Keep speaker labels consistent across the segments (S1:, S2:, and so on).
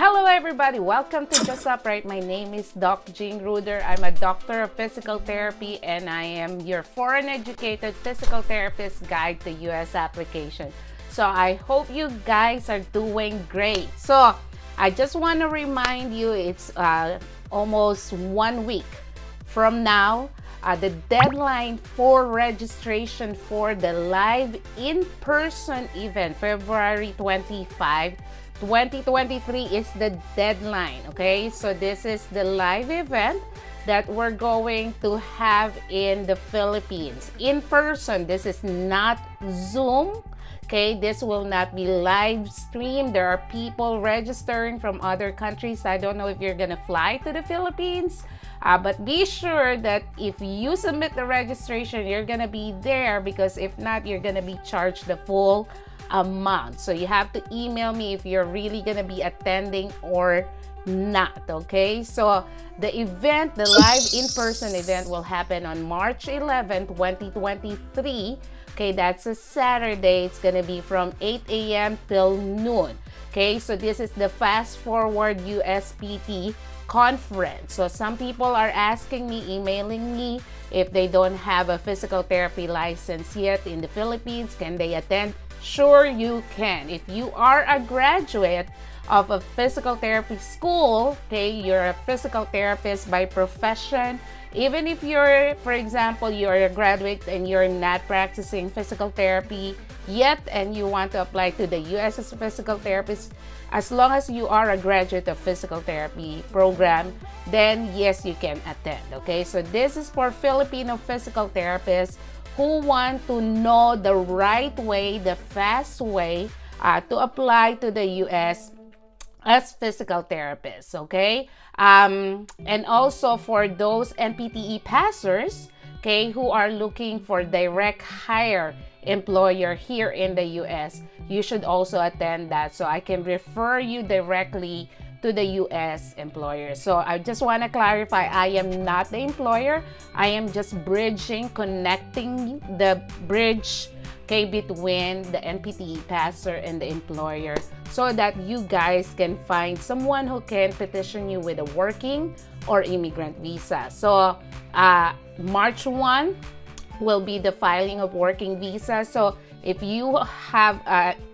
S1: Hello everybody, welcome to Just Upright. My name is Doc Jean Ruder. I'm a doctor of physical therapy and I am your foreign educated physical therapist guide to US application. So I hope you guys are doing great. So I just want to remind you it's almost 1 week from now. The deadline for registration for the live in-person event, February 25, 2023 is the deadline, okay? So this is the live event that we're going to have in the Philippines. In person, this is not Zoom, okay? This will not be live streamed. There are people registering from other countries. I don't know if you're gonna fly to the Philippines, but be sure that if you submit the registration, you're gonna be there, because if not, you're gonna be charged the full amount. So you have to email me if you're really gonna be attending or not, okay? So the event, the live in-person event, will happen on March 11, 2023. Okay, that's a Saturday. It's gonna be from 8 a.m. till noon. Okay, so this is the Fast Forward USPT conference. So some people are asking me, emailing me, if they don't have a physical therapy license yet in the Philippines, can they attend? Sure, you can. If you are a graduate of a physical therapy school, okay, you're a physical therapist by profession. Even if you're, for example, you're a graduate and you're not practicing physical therapy yet and you want to apply to the US as a physical therapist, as long as you are a graduate of physical therapy program, then yes, you can attend, okay? So this is for Filipino physical therapists who want to know the right way, the fast way to apply to the US as physical therapists, okay? And also for those NPTE passers, okay, who are looking for direct hire employer here in the US, you should also attend that, so I can refer you directly to the US employer. So I just want to clarify, I am not the employer. I am just connecting the bridge, okay, between the NPTE passer and the employer, so that you guys can find someone who can petition you with a working or immigrant visa. So March 1 will be the filing of working visa. So if you have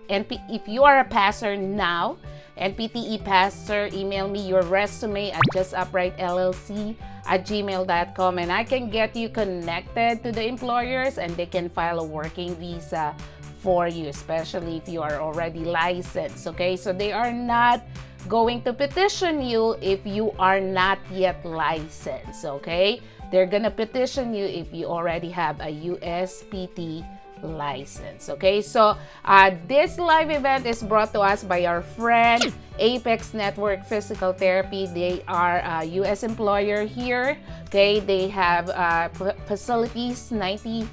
S1: if you are a passer now, NPTE passer, email me your resume at justuprightllc@gmail.com and I can get you connected to the employers and they can file a working visa for you, especially if you are already licensed, okay? So they are not going to petition you if you are not yet licensed, okay? They're gonna petition you if you already have a USPT license, okay? So this live event is brought to us by our friend Apex Network Physical Therapy. They are a US employer here, okay? They have facilities, 90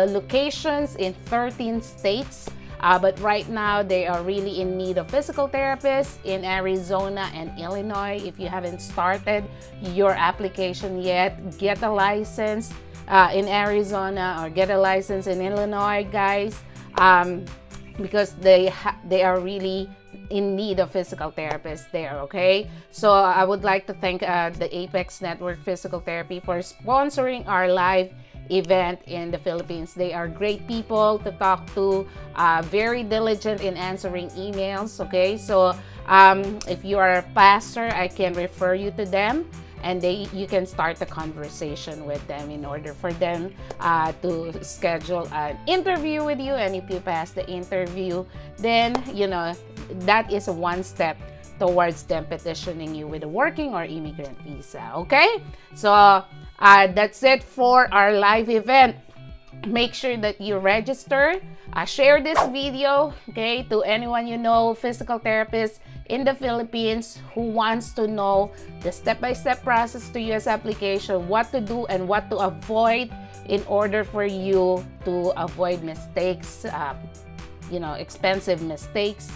S1: locations in 13 states, but right now they are really in need of physical therapists in Arizona and Illinois. If you haven't started your application yet, get a license in Arizona or get a license in Illinois, guys, because they are really in need of physical therapists there, okay? So I would like to thank the Apex Network Physical Therapy for sponsoring our live event in the Philippines. They are great people to talk to, very diligent in answering emails, okay? So if you are a pastor, I can refer you to them and you can start a conversation with them in order for them to schedule an interview with you. And if you pass the interview, then you know that is one step towards them petitioning you with a working or immigrant visa, okay? So that's it for our live event. Make sure that you register, share this video, okay, to anyone you know, physical therapists in the Philippines who wants to know the step-by-step process to US application, what to do and what to avoid in order for you to avoid mistakes, you know, expensive mistakes,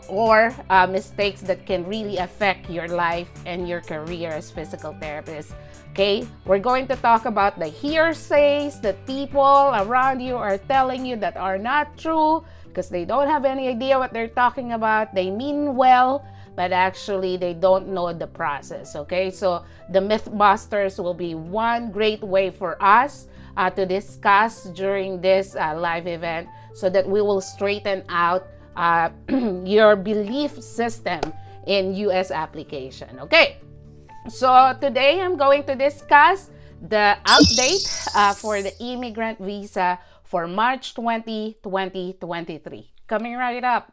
S1: or mistakes that can really affect your life and your career as physical therapists. Okay, we're going to talk about the hearsays that people around you are telling you that are not true because they don't have any idea what they're talking about. They mean well, but actually they don't know the process. Okay, so the Mythbusters will be one great way for us to discuss during this live event, so that we will straighten out your belief system in US application. Okay, so today I'm going to discuss the update for the immigrant visa for March 20, 2023. Coming right up.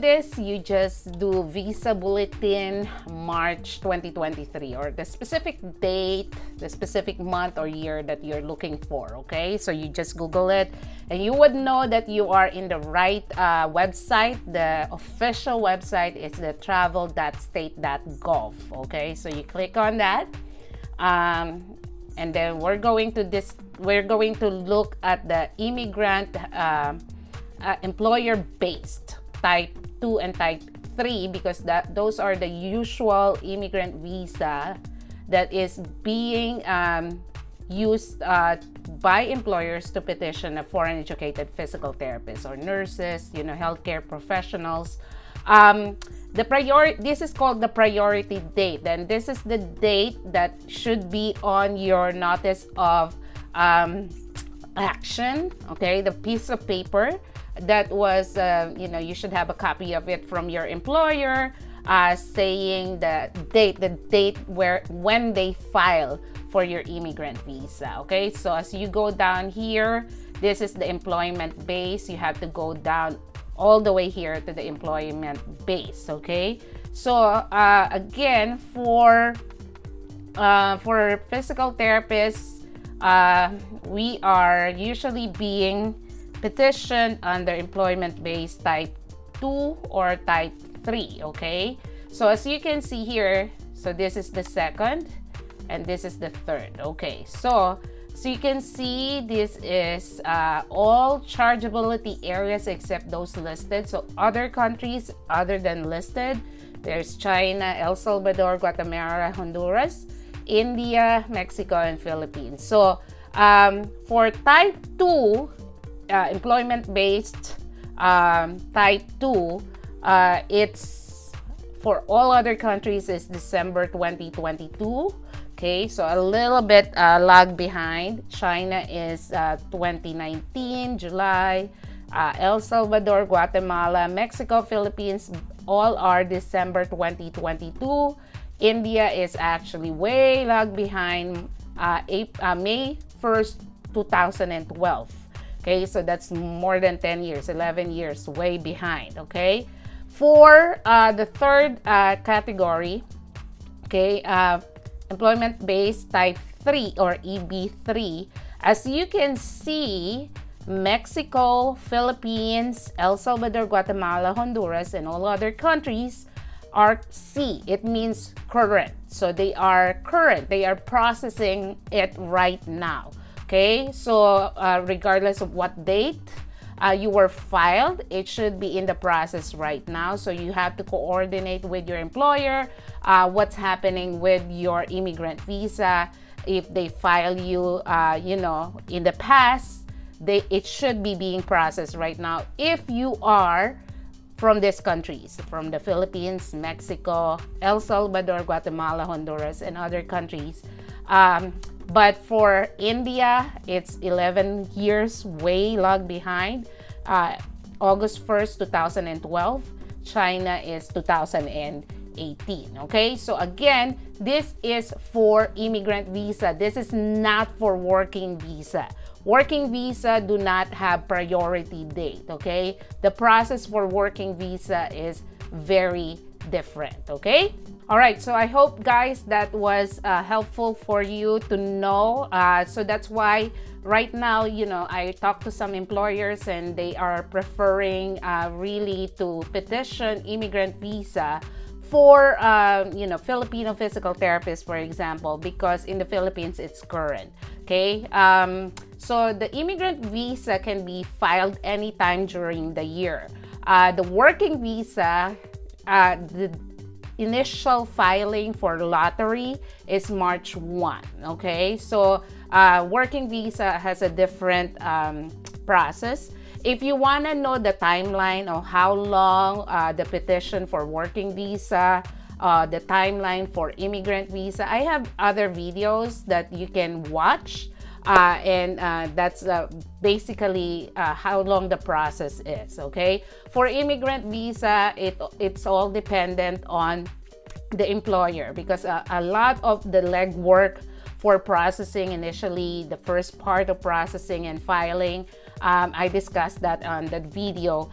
S1: This, you just do visa bulletin March 2023, or the specific date, the specific month or year that you're looking for. Okay, so you just Google it and you would know that you are in the right website. The official website is the travel.state.gov. Okay, so you click on that, and then we're going to look at the immigrant employer-based type 2 and type 3, because those are the usual immigrant visa that is being used by employers to petition a foreign educated physical therapists or nurses, healthcare professionals. This is called the priority date, and this is the date that should be on your notice of action. Okay, the piece of paper that was, you should have a copy of it from your employer, saying the date when they file for your immigrant visa. Okay, so as you go down here, this is the employment base. You have to go down all the way here to the employment base. Okay, so again, for physical therapists, we are usually being petition under employment base type 2 or type 3. Okay, so as you can see here, so this is the second and this is the third. Okay, so you can see this is all chargeability areas except those listed. So other countries other than listed, there's China, El Salvador, Guatemala, Honduras, India, Mexico, and Philippines. So for type 2, employment-based type 2, it's for all other countries is December 2022. Okay, so a little bit lag behind. China is 2019, July. El Salvador, Guatemala, Mexico, Philippines, all are December 2022. India is actually way lag behind, May 1st, 2012. Okay, so that's more than 10 years, 11 years way behind. Okay, for the third category, okay, employment-based type 3 or EB3, as you can see, Mexico, Philippines, El Salvador, Guatemala, Honduras, and all other countries are C. It means current. So they are current. They are processing it right now. Okay, so regardless of what date you were filed, it should be in the process right now. So you have to coordinate with your employer what's happening with your immigrant visa. If they file you, in the past, it should be being processed right now if you are from these countries, from the Philippines, Mexico, El Salvador, Guatemala, Honduras, and other countries. But for India, it's 11 years way lag behind. August 1st, 2012. China is 2018. Okay, so again, this is for immigrant visa. This is not for working visa. Working visa do not have priority date. Okay, the process for working visa is very different. Okay, all right, so I hope guys that was helpful for you to know. So that's why right now, I talk to some employers and they are preferring really to petition immigrant visa for Filipino physical therapists, for example, because in the Philippines it's current. Okay, so the immigrant visa can be filed anytime during the year. The working visa, the initial filing for lottery is March 1. Okay, so working visa has a different process. If you want to know the timeline of how long the petition for working visa, the timeline for immigrant visa, I have other videos that you can watch, and that's basically how long the process is. Okay, for immigrant visa, it's all dependent on the employer, because a lot of the legwork for processing initially, the first part of processing and filing, I discussed that on that video,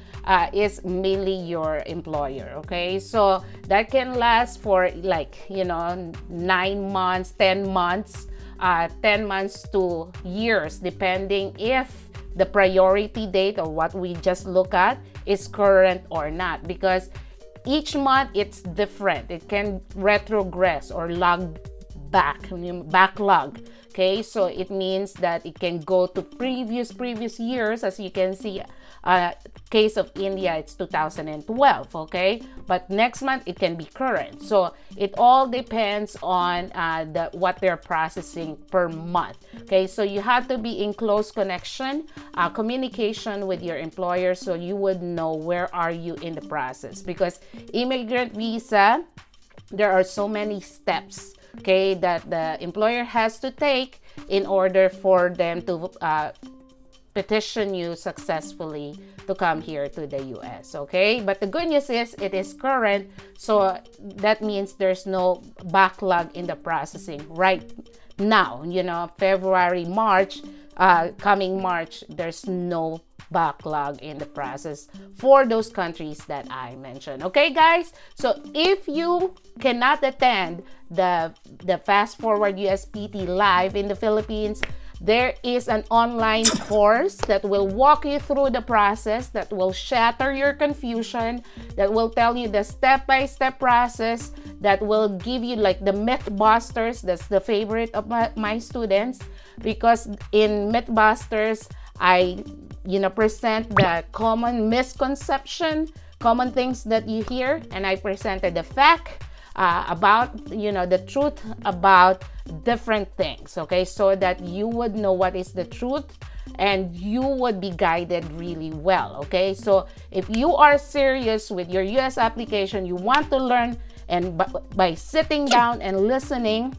S1: is mainly your employer. Okay, so that can last for like 9 months, 10 months, 10 months to years, depending if the priority date, or what we just look at, is current or not, because each month it's different. It can retrogress or backlog. Okay, so it means that it can go to previous years. As you can see, case of India, it's 2012. Okay, but next month it can be current. So it all depends on what they're processing per month. Okay, so you have to be in close communication with your employer, so you would know where are you in the process, because immigrant visa, there are so many steps, okay, that the employer has to take in order for them to petition you successfully to come here to the US. Okay, but the good news is it is current, so that means there's no backlog in the processing right now. February, March, coming March, there's no backlog in the process for those countries that I mentioned. Okay, guys, so if you cannot attend the Fast Forward USPT live in the Philippines, there is an online course that will walk you through the process, that will shatter your confusion, that will tell you the step-by-step process, that will give you like the Mythbusters. That's the favorite of my students, because in Mythbusters, I present the common misconception, common things that you hear, and I presented the fact about the truth about different things. Okay, so that you would know what is the truth and you would be guided really well. Okay, so if you are serious with your US application, you want to learn, and by sitting down and listening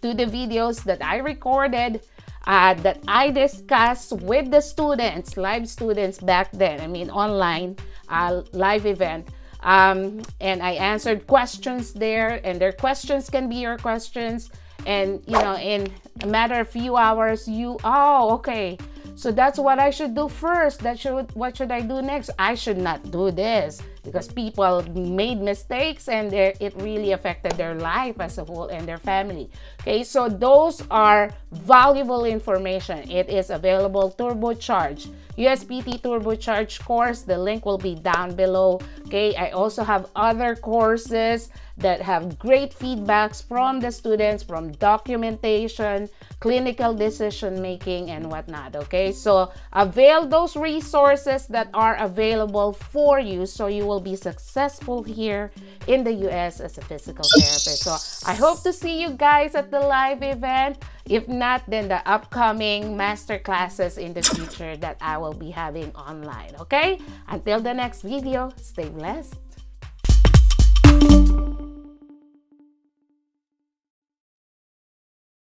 S1: to the videos that I recorded, that I discussed with the students, live students back then, online live event, and I answered questions there, and their questions can be your questions, and in a matter of few hours, okay, so that's what I should do first. What should I do next? I should not do this, because people made mistakes and it really affected their life as a whole and their family. Okay, so those are valuable information. It is available, turbocharged USPT turbocharged course. The link will be down below. Okay, I also have other courses that have great feedbacks from the students, from documentation, clinical decision making, and whatnot. Okay, so avail those resources that are available for you, so you will be successful here in the US as a physical therapist. So I hope to see you guys at the live event. If not, then the upcoming master classes in the future that I will be having online. Okay, until the next video, stay blessed.